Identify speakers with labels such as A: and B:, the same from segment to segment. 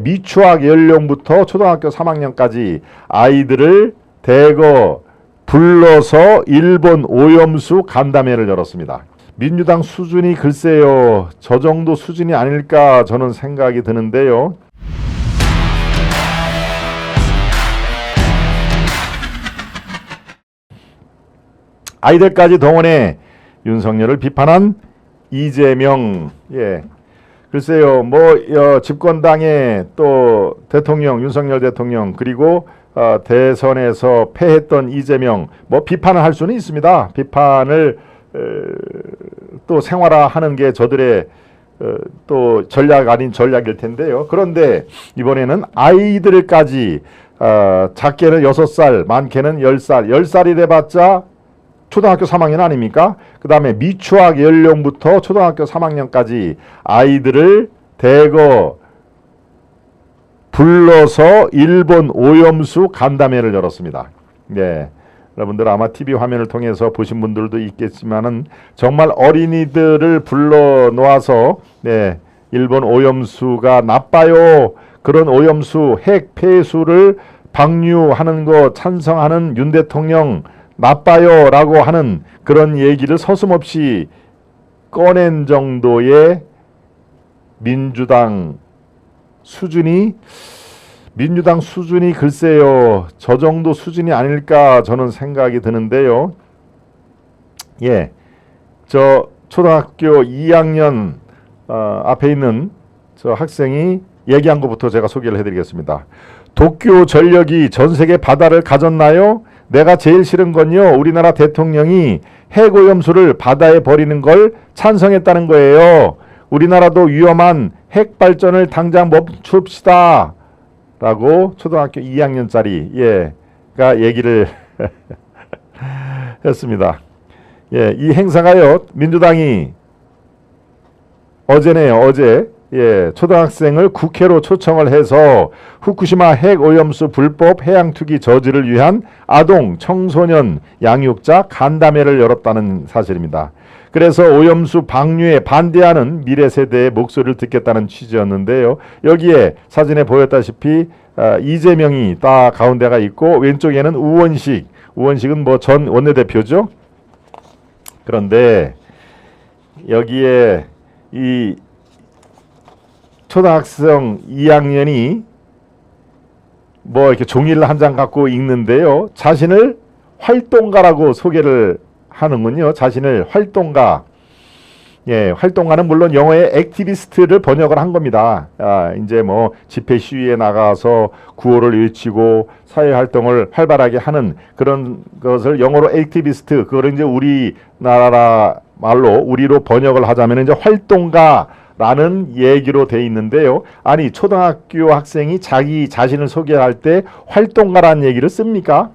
A: 미취학 연령부터 초등학교 3학년까지 아이들을 대거 불러서 일본 오염수 간담회를 열었습니다. 민주당 수준이 글쎄요, 저 정도 수준이 아닐까 저는 생각이 드는데요. 아이들까지 동원해 윤석열을 비판한 이재명, 글쎄요, 집권당의 또 대통령, 윤석열 대통령, 그리고 대선에서 패했던 이재명, 비판을 할 수는 있습니다. 비판을 또 생활화하는 게 저들의 또 전략 아닌 전략일 텐데요. 그런데 이번에는 아이들까지 작게는 6살, 많게는 10살, 10살이 돼봤자 초등학교 3학년 아닙니까? 그 다음에 미취학 연령부터 초등학교 3학년까지 아이들을 대거 불러서 일본 오염수 간담회를 열었습니다. 네, 여러분들 아마 TV 화면을 통해서 보신 분들도 있겠지만은 정말 어린이들을 불러 놓아서 일본 오염수가 나빠요. 그런 오염수 핵 폐수를 방류하는 거 찬성하는 윤 대통령 나빠요 라고 하는 그런 얘기를 서슴없이 꺼낸 정도의 민주당 수준이 글쎄요, 저 정도 수준이 아닐까 저는 생각이 드는데요. 저 초등학교 2학년 앞에 있는 저 학생이 얘기한 것부터 제가 소개를 해드리겠습니다. 도쿄 전력이 전 세계 바다를 가졌나요? 내가 제일 싫은 건요, 우리나라 대통령이 핵오염수를 바다에 버리는 걸 찬성했다는 거예요. 우리나라도 위험한 핵발전을 당장 멈춥시다 라고 초등학교 2학년짜리가 얘기를 했습니다. 이 행사가요, 민주당이 어제 초등학생을 국회로 초청을 해서 후쿠시마 핵오염수 불법 해양투기 저지를 위한 아동 청소년 양육자 간담회를 열었다는 사실입니다. 그래서 오염수 방류에 반대하는 미래 세대의 목소리를 듣겠다는 취지였는데요. 여기에 사진에 보였다시피 이재명이 딱 가운데가 있고 왼쪽에는 우원식은 전 원내대표죠. 그런데 여기에 이 초등학생 2학년이 이렇게 종이를 한 장 갖고 읽는데요. 자신을 활동가라고 소개를 하는군요. 자신을 활동가. 활동가는 물론 영어의 액티비스트를 번역을 한 겁니다. 이제 집회 시위에 나가서 구호를 외치고 사회 활동을 활발하게 하는 그런 것을 영어로 액티비스트, 그걸 이제 우리나라 말로 우리로 번역을 하자면 이제 활동가 라는 얘기로 돼 있는데요. 아니, 초등학교 학생이 자기 자신을 소개할 때 활동가라는 얘기를 씁니까?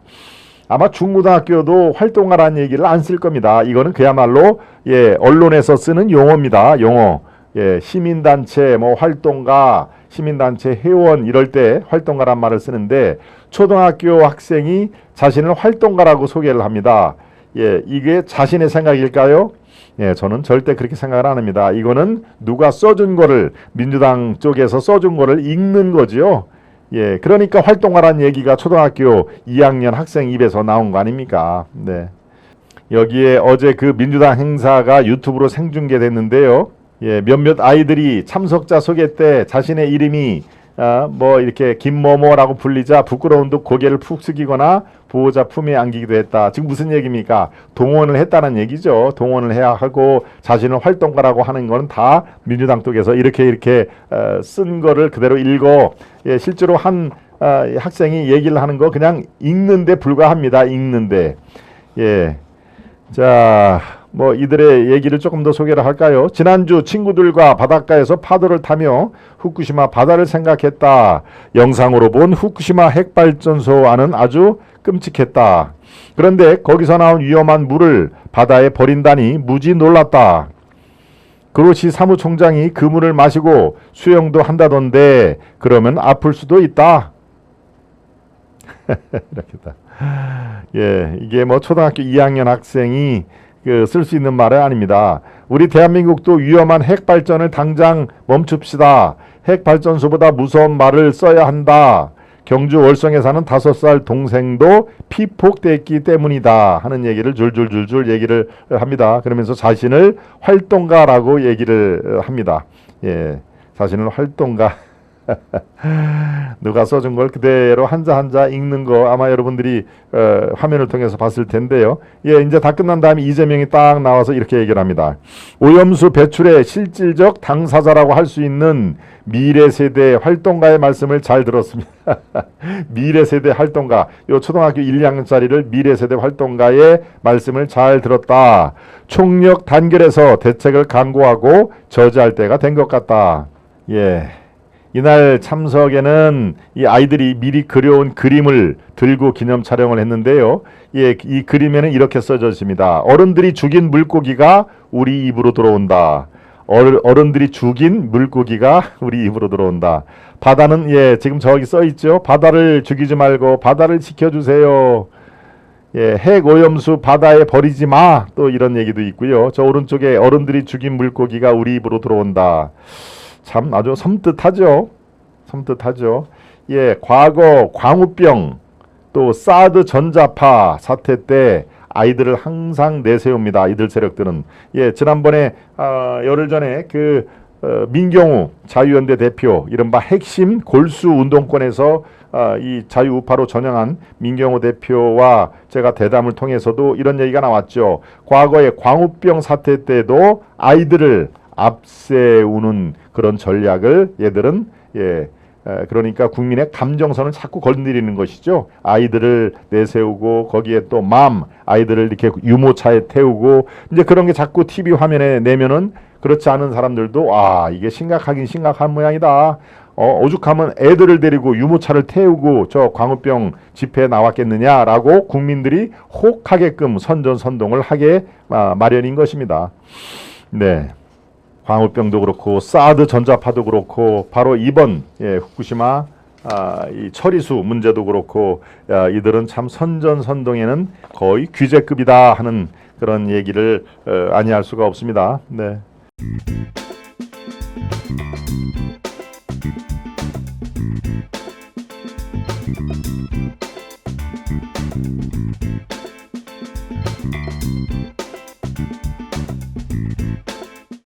A: 아마 중고등학교도 활동가라는 얘기를 안 쓸 겁니다. 이거는 그야말로 언론에서 쓰는 용어입니다. 용어. 시민단체 활동가, 시민단체 회원 이럴 때 활동가란 말을 쓰는데 초등학교 학생이 자신을 활동가라고 소개를 합니다. 이게 자신의 생각일까요? 저는 절대 그렇게 생각을 안 합니다. 이거는 누가 써준 거를, 민주당 쪽에서 써준 거를 읽는 거지요. 그러니까 활동가라는 얘기가 초등학교 2학년 학생 입에서 나온 거 아닙니까? 여기에 어제 그 민주당 행사가 유튜브로 생중계됐는데요. 몇몇 아이들이 참석자 소개 때 자신의 이름이 이렇게 김某某라고 불리자 부끄러운 듯 고개를 푹 숙이거나 보호자 품에 안기기도 했다. 지금 무슨 얘기입니까? 동원을 했다는 얘기죠. 동원을 해야 하고 자신을 활동가라고 하는 건 다 민주당 쪽에서 이렇게 쓴 거를 그대로 읽어. 실제로 한 학생이 얘기를 하는 거 그냥 읽는데 불과합니다. 읽는데. 자, 이들의 얘기를 조금 더 소개를 할까요? 지난주 친구들과 바닷가에서 파도를 타며 후쿠시마 바다를 생각했다. 영상으로 본 후쿠시마 핵발전소와는 아주 끔찍했다. 그런데 거기서 나온 위험한 물을 바다에 버린다니 무지 놀랐다. 그로시 사무총장이 그 물을 마시고 수영도 한다던데 그러면 아플 수도 있다. 이렇게다. 이게 초등학교 2학년 학생이 쓸 수 있는 말은 아닙니다. 우리 대한민국도 위험한 핵발전을 당장 멈춥시다. 핵발전소보다 무서운 말을 써야 한다. 경주 월성에 사는 5살 동생도 피폭됐기 때문이다 하는 얘기를 줄줄줄줄 얘기를 합니다. 그러면서 자신을 활동가라고 얘기를 합니다. 예, 자신을 활동가. 누가 써준 걸 그대로 한자 한자 읽는 거 아마 여러분들이 화면을 통해서 봤을 텐데요. 예, 이제 다 끝난 다음에 이재명이 딱 나와서 이렇게 얘기를 합니다. 오염수 배출의 실질적 당사자라고 할 수 있는 미래 세대 활동가의 말씀을 잘 들었습니다. 미래 세대 활동가, 요 초등학교 1, 2학년짜리를 미래 세대 활동가의 말씀을 잘 들었다. 총력 단결해서 대책을 강구하고 저지할 때가 된 것 같다. 예. 이날 참석에는 이 아이들이 미리 그려온 그림을 들고 기념 촬영을 했는데요. 예, 이 그림에는 이렇게 써져 있습니다. 어른들이 죽인 물고기가 우리 입으로 들어온다. 어른들이 죽인 물고기가 우리 입으로 들어온다. 바다는 예, 지금 저기 써 있죠. 바다를 죽이지 말고 바다를 지켜주세요. 예, 핵 오염수 바다에 버리지 마. 또 이런 얘기도 있고요. 저 오른쪽에 어른들이 죽인 물고기가 우리 입으로 들어온다. 참 아주 섬뜩하죠. 섬뜩하죠. 예, 과거 광우병 또 사드 전자파 사태 때 아이들을 항상 내세웁니다. 이들 세력들은. 예, 지난번에 열흘 전에 그 민경우 자유연대 대표 이른바 핵심 골수 운동권에서 이 자유우파로 전향한 민경우 대표와 제가 대담을 통해서도 이런 얘기가 나왔죠. 과거에 광우병 사태 때도 아이들을 앞세우는 그런 전략을 얘들은 그러니까 국민의 감정선을 자꾸 건드리는 것이죠. 아이들을 내세우고 거기에 또 아이들을 이렇게 유모차에 태우고 이제 그런 게 자꾸 TV 화면에 내면은 그렇지 않은 사람들도 이게 심각하긴 심각한 모양이다. 오죽하면 애들을 데리고 유모차를 태우고 저 광우병 집회에 나왔겠느냐라고 국민들이 혹하게끔 선전선동을 하게 마련인 것입니다. 네. 광우병도 그렇고 사드 전자파도 그렇고 바로 이번 후쿠시마 이 처리수 문제도 그렇고 이들은 참 선전선동에는 거의 귀재급이다 하는 그런 얘기를 아니할 수가 없습니다. 네.